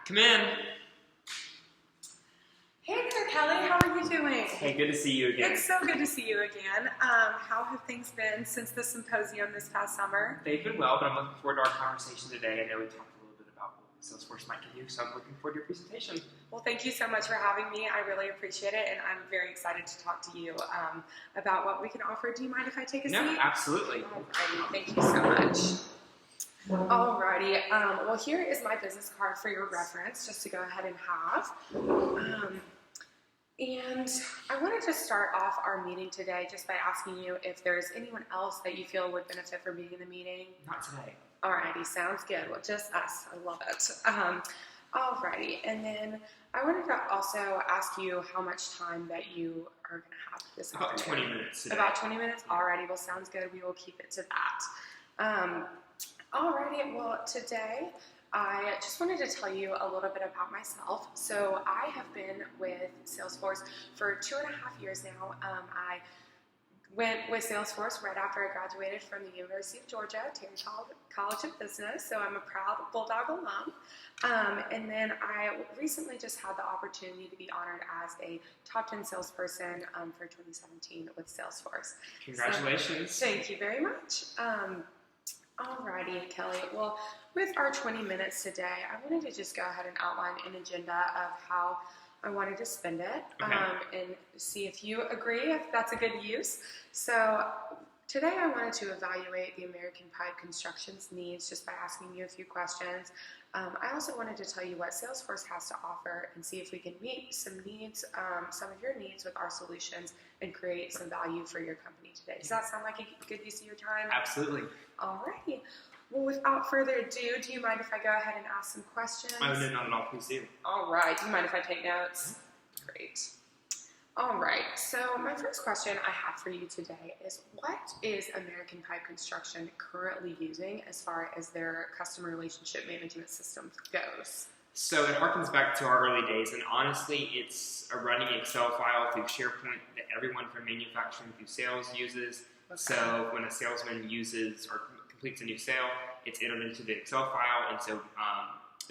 Come in. Hey there, Kelly. How are you doing? Hey, good to see you again. It's so good to see you again. How have things been since the symposium this past summer? They've been well, but I'm looking forward to our conversation today. I know we talked a little bit about what SalesForce might give you, so I'm looking forward to your presentation. Well, thank you so much for having me. I really appreciate it, and I'm very excited to talk to you about what we can offer. Do you mind if I take a seat? No, absolutely. Alrighty, thank you so much. Alrighty, well, here is my business card for your reference, just to go ahead and have. And I wanted to start off our meeting today just by asking you if there's anyone else that you feel would benefit from being in the meeting. Not today. Alrighty, sounds good. Well, just us. I love it. Alrighty, and then I wanted to also ask you how much time that you are going to have this About afternoon. 20 minutes today. About 20 minutes? Alrighty, well, sounds good. We will keep it to that. Alrighty, well, today I just wanted to tell you a little bit about myself. So I have been with SalesForce for 2.5 years now. I went with SalesForce right after I graduated from the University of Georgia, Terry College of Business, so I'm a proud Bulldog alum. And then I recently just had the opportunity to be honored as a top 10 salesperson for 2017 with SalesForce. Congratulations. So, thank you very much. Alrighty, Kelly. Well, with our 20 minutes today, I wanted to just go ahead and outline an agenda of how I wanted to spend it, and see if you agree, if that's a good use. So today I wanted to evaluate the American Pipe Construction's needs just by asking you a few questions. I also wanted to tell you what SalesForce has to offer and see if we can meet some needs, some of your needs with our solutions and create some value for your company today. Does that sound like a good use of your time? Absolutely. Alrighty. Well, without further ado, do you mind if I go ahead and ask some questions? Oh, no, not at all. Please do. Alright. Do you mind if I take notes? Great. Alright. So my first question I have for you today is, what is American Pipe Construction currently using as far as their customer relationship management system goes? So it harkens back to our early days, and honestly, it's a running Excel file through SharePoint that everyone from manufacturing through sales uses. Okay. So when a salesman uses or completes a new sale, it's entered into the Excel file, and so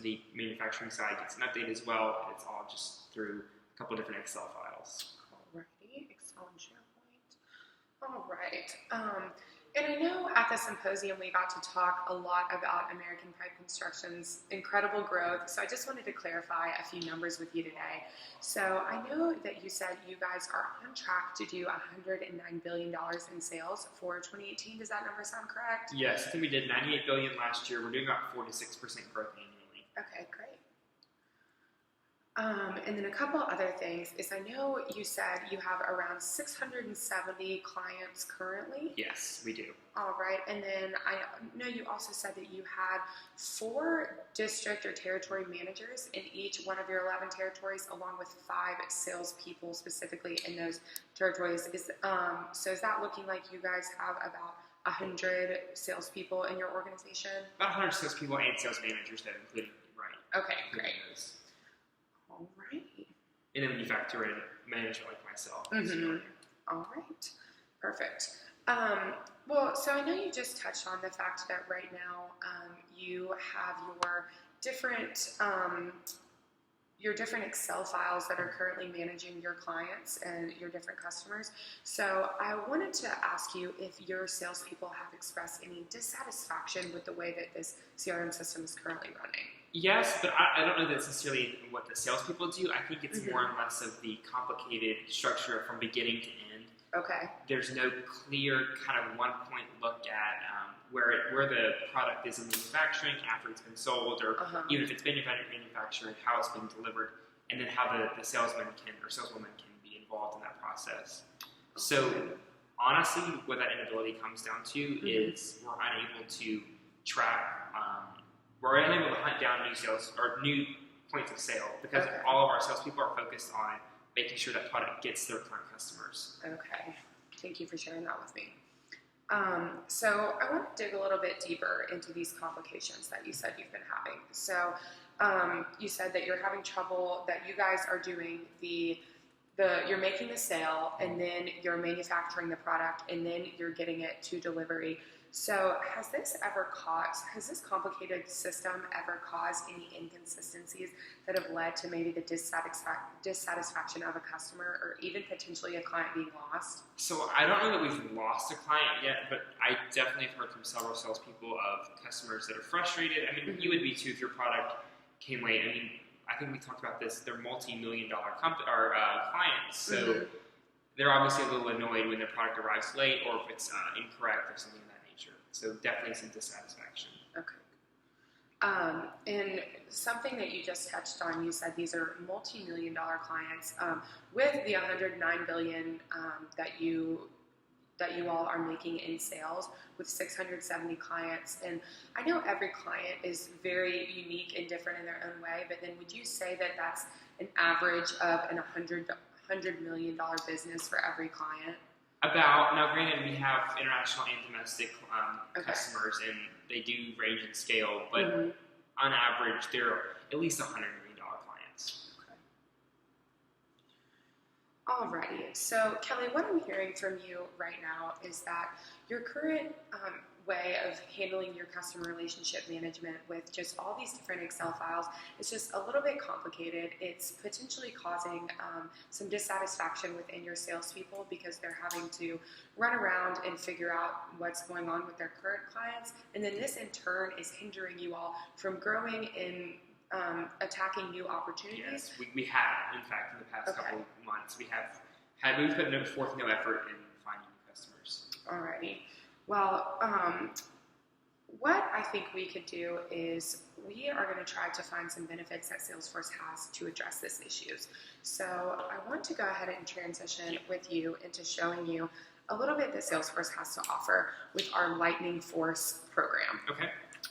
the manufacturing side gets an update as well. It's all just through a couple different Excel files. Alrighty, Excel and SharePoint. Alright. And I know at the symposium we got to talk a lot about American Pipe Construction's incredible growth, so I just wanted to clarify a few numbers with you today. So I know that you said you guys are on track to do $109 billion in sales for 2018. Does that number sound correct? Yes, I think we did $98 billion last year. We're doing about 4 to 6% growth annually. Okay, great. And then a couple other things is, I know you said you have around 670 clients currently. Yes, we do. All right, and then I know you also said that you had 4 district or territory managers in each one of your 11 territories, along with 5 salespeople specifically in those territories. So is that looking like you guys have about 100 salespeople in your organization? About 100 salespeople and sales managers that included, right? Okay, great. All right. And then when you factor in a manager like myself. Mm-hmm. All right. Perfect. Well, so I know you just touched on the fact that right now you have your different Excel files that are currently managing your clients and your different customers. So I wanted to ask you if your salespeople have expressed any dissatisfaction with the way that this CRM system is currently running. Yes, but I don't know that's necessarily what the salespeople do. I think it's more and less of the complicated structure from beginning to end. Okay. There's no clear kind of one-point look at where the product is in manufacturing after it's been sold, or even if it's been manufactured, how it's been delivered, and then how the salesman or saleswoman can be involved in that process. So honestly, what that inability comes down to is we're unable to track. We're unable to hunt down new sales or new points of sale because all of our salespeople are focused on making sure that product gets to their current customers. Okay. Thank you for sharing that with me. So I want to dig a little bit deeper into these complications that you said you've been having. So you said that you're having trouble, that you guys are doing you're making the sale, and then you're manufacturing the product, and then you're getting it to delivery. So has this complicated system ever caused any inconsistencies that have led to maybe the dissatisfaction of a customer or even potentially a client being lost? So I don't know that we've lost a client yet, but I definitely have heard from several salespeople of customers that are frustrated. I mean, you would be too if your product came late. I mean, I think we talked about this. They're multi-million-dollar clients, so they're obviously a little annoyed when their product arrives late or if it's incorrect or something of that nature. So definitely some dissatisfaction. Okay. And something that you just touched on, you said these are multi-million-dollar clients. With the $109 billion that you all are making in sales with 670 clients, and I know every client is very unique and different in their own way, but then would you say that that's an average of an $100 million business for every client? Now granted, we have international and domestic customers, and they do range in scale, but on average, they're at least $100 million clients. Okay. Alrighty. So, Kelly, what I'm hearing from you right now is that your current way of handling your customer relationship management with just all these different Excel files is just a little bit complicated. It's potentially causing some dissatisfaction within your salespeople because they're having to run around and figure out what's going on with their current clients, and then this in turn is hindering you all from growing and attacking new opportunities. Yes, we have, in fact, in the past couple of months, we've put forth no effort in finding new customers. Alrighty. Well, what I think we could do is we are going to try to find some benefits that Salesforce has to address these issues. So I want to go ahead and transition with you into showing you a little bit that Salesforce has to offer with our Lightning Force program. Okay.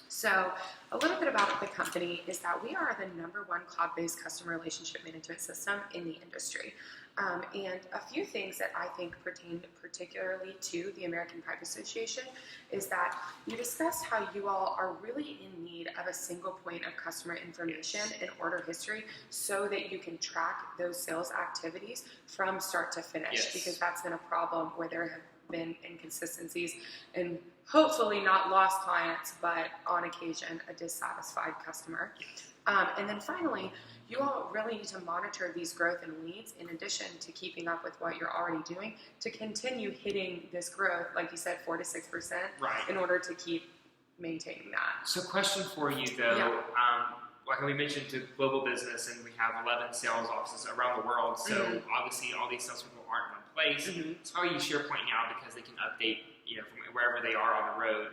So a little bit about the company is that we are the #1 cloud-based customer relationship management system in the industry. And a few things that I think pertain particularly to the American Pipe Association is that you discussed how you all are really in need of a single point of customer information and order history so that you can track those sales activities from start to finish, because that's been a problem where there have been inconsistencies and hopefully not lost clients, but on occasion a dissatisfied customer. And then finally, you all really need to monitor these growth and leads in addition to keeping up with what you're already doing to continue hitting this growth, like you said, 4 to 6%, in order to keep maintaining that. So question for you though, like we mentioned, to global business, and we have 11 sales offices around the world, so obviously all these salespeople aren't in one place. So how you SharePoint now, because they can update from wherever they are on the road.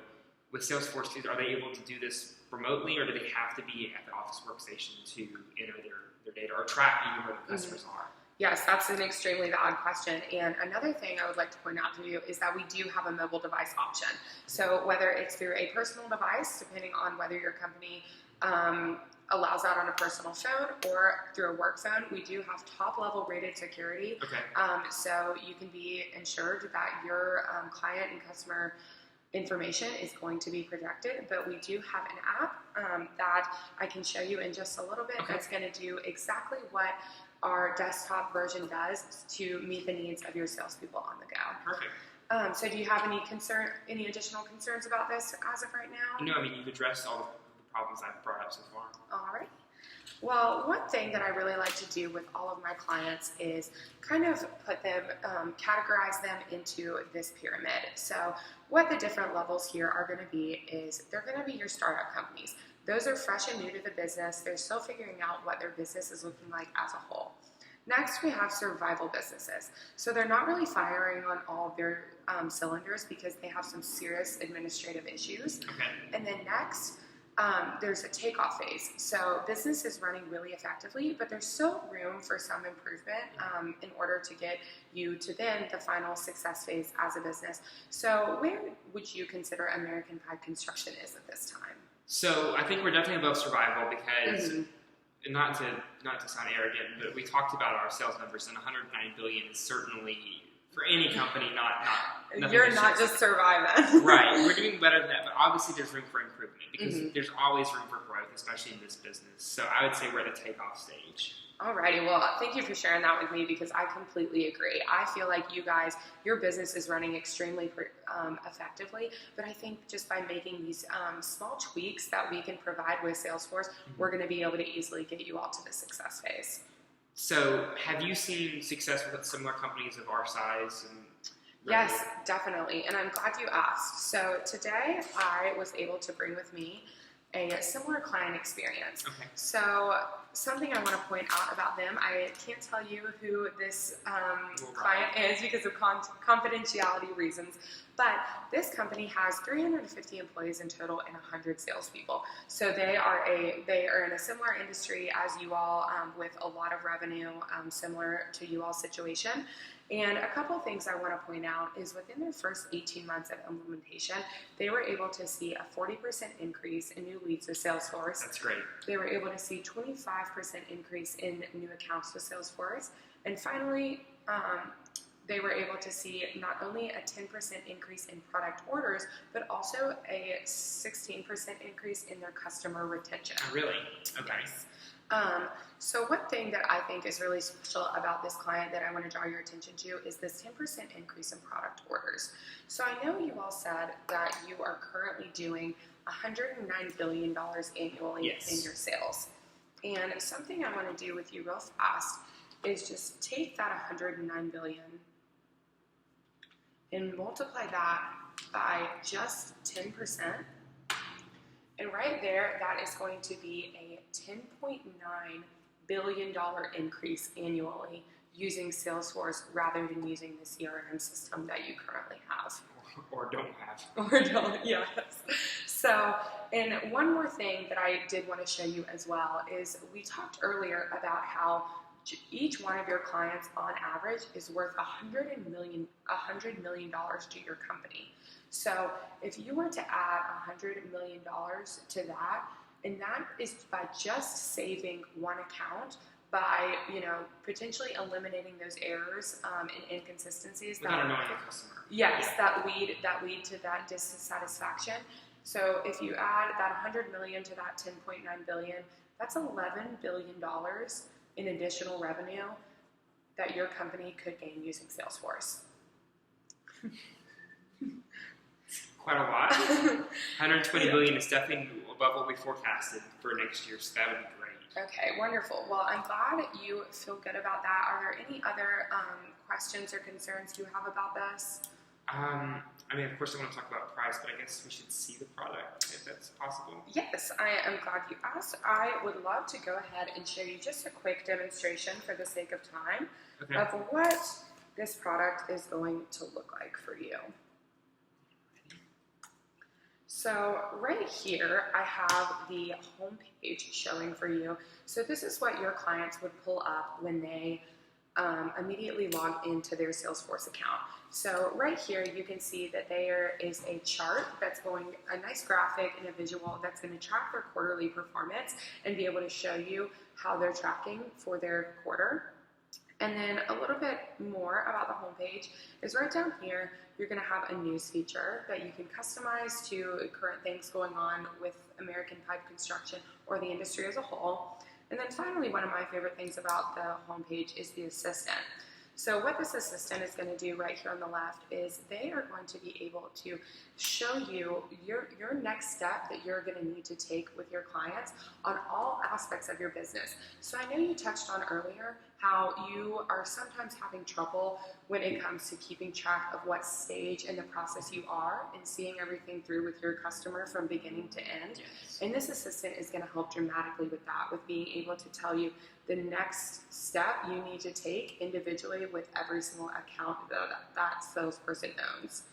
With Salesforce, are they able to do this remotely, or do they have to be at the office workstation to enter their data or track even where the customers are? Yes, that's an extremely valid question. And another thing I would like to point out to you is that we do have a mobile device option. So whether it's through a personal device, depending on whether your company allows that on a personal phone or through a work phone, we do have top-level rated security. So you can be ensured that your client and customer information is going to be protected, but we do have an app that I can show you in just a little bit that's going to do exactly what our desktop version does to meet the needs of your salespeople on the go. Perfect. So do you have any additional concerns about this as of right now? No, I mean, you've addressed all the problems I've brought up so far. All right. Well, one thing that I really like to do with all of my clients is kind of put them, categorize them into this pyramid. So what the different levels here are going to be is they're going to be your startup companies. Those are fresh and new to the business. They're still figuring out what their business is looking like as a whole. Next, we have survival businesses. So they're not really firing on all their cylinders because they have some serious administrative issues. And then next, there's a takeoff phase. So business is running really effectively, but there's still room for some improvement in order to get you to then the final success phase as a business. So where would you consider American Pipe Construction is at this time? So I think we're definitely above survival because, not to sound arrogant, but we talked about our sales numbers, and $109 billion is certainly, for any company, not You're not just surviving. Right. We're doing better than that, but obviously there's room for improvement because there's always room for growth, especially in this business. So I would say we're at the takeoff stage. Alrighty, well, thank you for sharing that with me because I completely agree. I feel like you guys, your business is running extremely effectively, but I think just by making these small tweaks that we can provide with Salesforce, we're going to be able to easily get you all to the success phase. So have you seen success with similar companies of our size? Yes, definitely, and I'm glad you asked. So today I was able to bring with me a similar client experience. Okay. So something I want to point out about them, I can't tell you who this client is because of confidentiality reasons, but this company has 350 employees in total and 100 salespeople. So they are in a similar industry as you all, with a lot of revenue, similar to you all's situation. And a couple of things I want to point out is within their first 18 months of implementation, they were able to see a 40% increase in new leads with Salesforce. That's great. They were able to see 25% increase in new accounts with Salesforce. And finally, they were able to see not only a 10% increase in product orders, but also a 16% increase in their customer retention. Oh, really? Okay. Yes. So one thing that I think is really special about this client that I want to draw your attention to is this 10% increase in product orders. So I know you all said that you are currently doing $109 billion annually in your sales. And something I want to do with you real fast is just take that $109 billion and multiply that by just 10%. And right there, that is going to be a $10.9 billion increase annually using Salesforce rather than using the CRM system that you currently have. Or don't have. Or don't, yes. So, and one more thing that I did want to show you as well is we talked earlier about how each one of your clients on average is worth $100 million to your company. So if you were to add $100 million to that, and that is by just saving one account, by potentially eliminating those errors and inconsistencies without annoying the customer. Yes, that lead to that dissatisfaction. So if you add that $100 million to that $10.9 billion, that's $11 billion in additional revenue that your company could gain using Salesforce. Quite a lot. 120 billion is definitely above what we forecasted for next year, so that would be great. Okay, wonderful. Well, I'm glad you feel good about that. Are there any other questions or concerns you have about this? I mean, of course, I want to talk about price, but I guess we should see the product if that's possible. Yes, I am glad you asked. I would love to go ahead and show you just a quick demonstration for the sake of time of what this product is going to look like for you. So right here, I have the home page showing for you. So this is what your clients would pull up when they immediately log into their Salesforce account. So right here, you can see that there is a chart that's going, a nice graphic and a visual that's going to track their quarterly performance and be able to show you how they're tracking for their quarter. And then a little bit more about the homepage is right down here, you're going to have a news feature that you can customize to current things going on with American pipe construction or the industry as a whole. And then finally, one of my favorite things about the homepage is the assistant. So what this assistant is going to do right here on the left is they are going to be able to show you your next step that you're going to need to take with your clients on all aspects of your business. So I know you touched on earlier how you are sometimes having trouble when it comes to keeping track of what stage in the process you are and seeing everything through with your customer from beginning to end. Yes. And this assistant is going to help dramatically with that, with being able to tell you the next step you need to take individually with every single account that salesperson owns.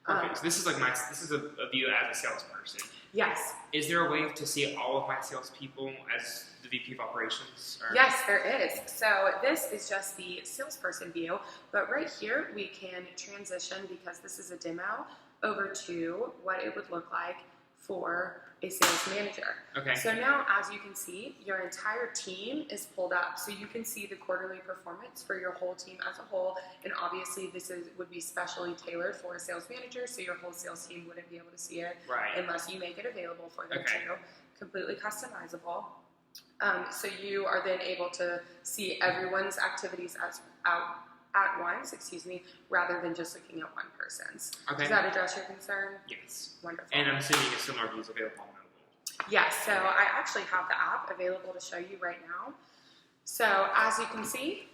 Perfect. So this is a view as a salesperson. Yes. Is there a way to see all of my salespeople as the VP of operations? Or? Yes, there is. So this is just the salesperson view, but right here we can transition, because this is a demo, over to what it would look like for a sales manager. Okay. So now, as you can see, your entire team is pulled up. So you can see the quarterly performance for your whole team as a whole. And obviously, this would be specially tailored for a sales manager, so your whole sales team wouldn't be able to see it unless you make it available for them too. Completely customizable. So you are then able to see everyone's activities at once, rather than just looking at one person's. Okay. Does that address your concern? Yes. Wonderful. And I'm assuming a similar view is available on mobile. Yes, so I actually have the app available to show you right now. So as you can see,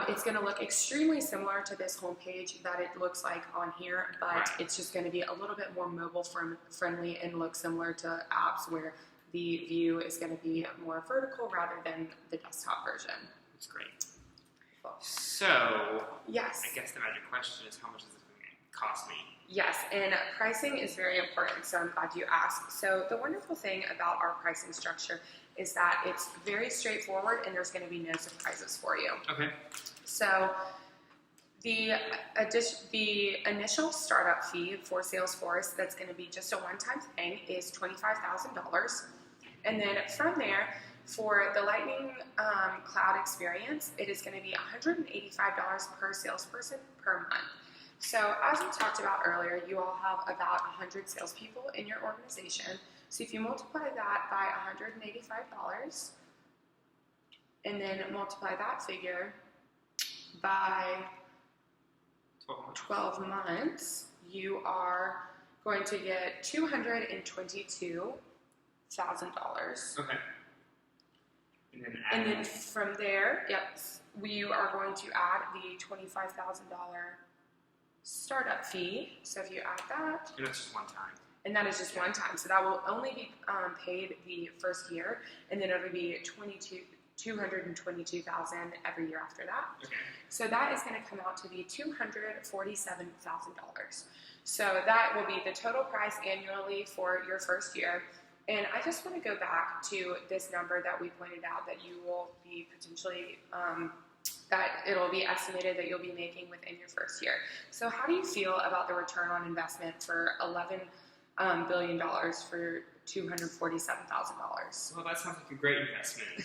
it's going to look extremely similar to this homepage that it looks like on here, but it's just going to be a little bit more mobile friendly and look similar to apps where the view is going to be more vertical rather than the desktop version. That's great. So, yes. I guess the magic question is, how much is this going to cost me? Yes, and pricing is very important, so I'm glad you asked. So the wonderful thing about our pricing structure is that it's very straightforward and there's going to be no surprises for you. Okay. So the initial startup fee for SalesForce, that's going to be just a one-time thing, is $25,000. And then from there, for the Lightning Cloud experience, it is going to be $185 per salesperson per month. So as we talked about earlier, you all have about 100 salespeople in your organization. So if you multiply that by $185 and then multiply that figure by 12 months, you are going to get $222,000. Okay. And then from there, we are going to add the $25,000 startup fee. So if you add that, and that's just one time. And that is just one time. So that will only be paid the first year, and then it'll be $222,000 every year after that. Okay. So that is going to come out to be $247,000. So that will be the total price annually for your first year. And I just want to go back to this number that we pointed out that you will be potentially, that it'll be estimated that you'll be making within your first year. So how do you feel about the return on investment for $11 billion for $247,000? Well, that sounds like a great investment.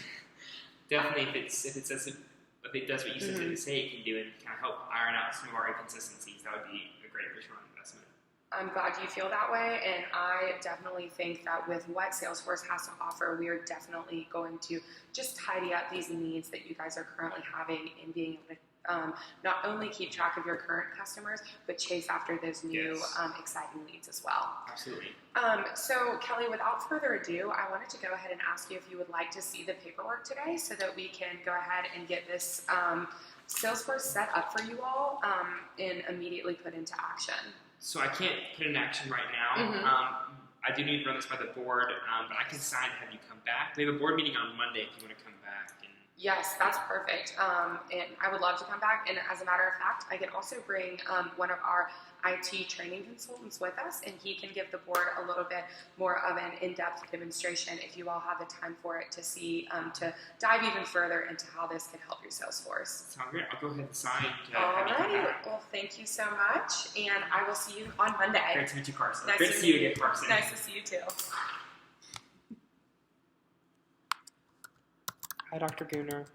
Definitely, if it does what you said to say it can do and kind of help iron out some of our inconsistencies, that would be a great return on investment. I'm glad you feel that way, and I definitely think that with what Salesforce has to offer, we are definitely going to just tidy up these needs that you guys are currently having in being able to not only keep track of your current customers, but chase after those new exciting leads as well. Absolutely. So Kelly, without further ado, I wanted to go ahead and ask you if you would like to see the paperwork today so that we can go ahead and get this Salesforce set up for you all and immediately put into action. So I can't put in action right now. I do need to run this by the board, but I can sign and have you come back. We have a board meeting on Monday if you want to come back. Yes, that's perfect. And I would love to come back. And as a matter of fact, I can also bring one of our IT training consultants with us, and he can give the board a little bit more of an in-depth demonstration if you all have the time for it to see, to dive even further into how this can help your Salesforce. Sounds great. I'll go ahead and sign. Alrighty. Well, thank you so much, and I will see you on Monday. Great to meet you, Carson. Nice Great to see you again, Carson. Nice to see you too. Hi, Dr. Gooner.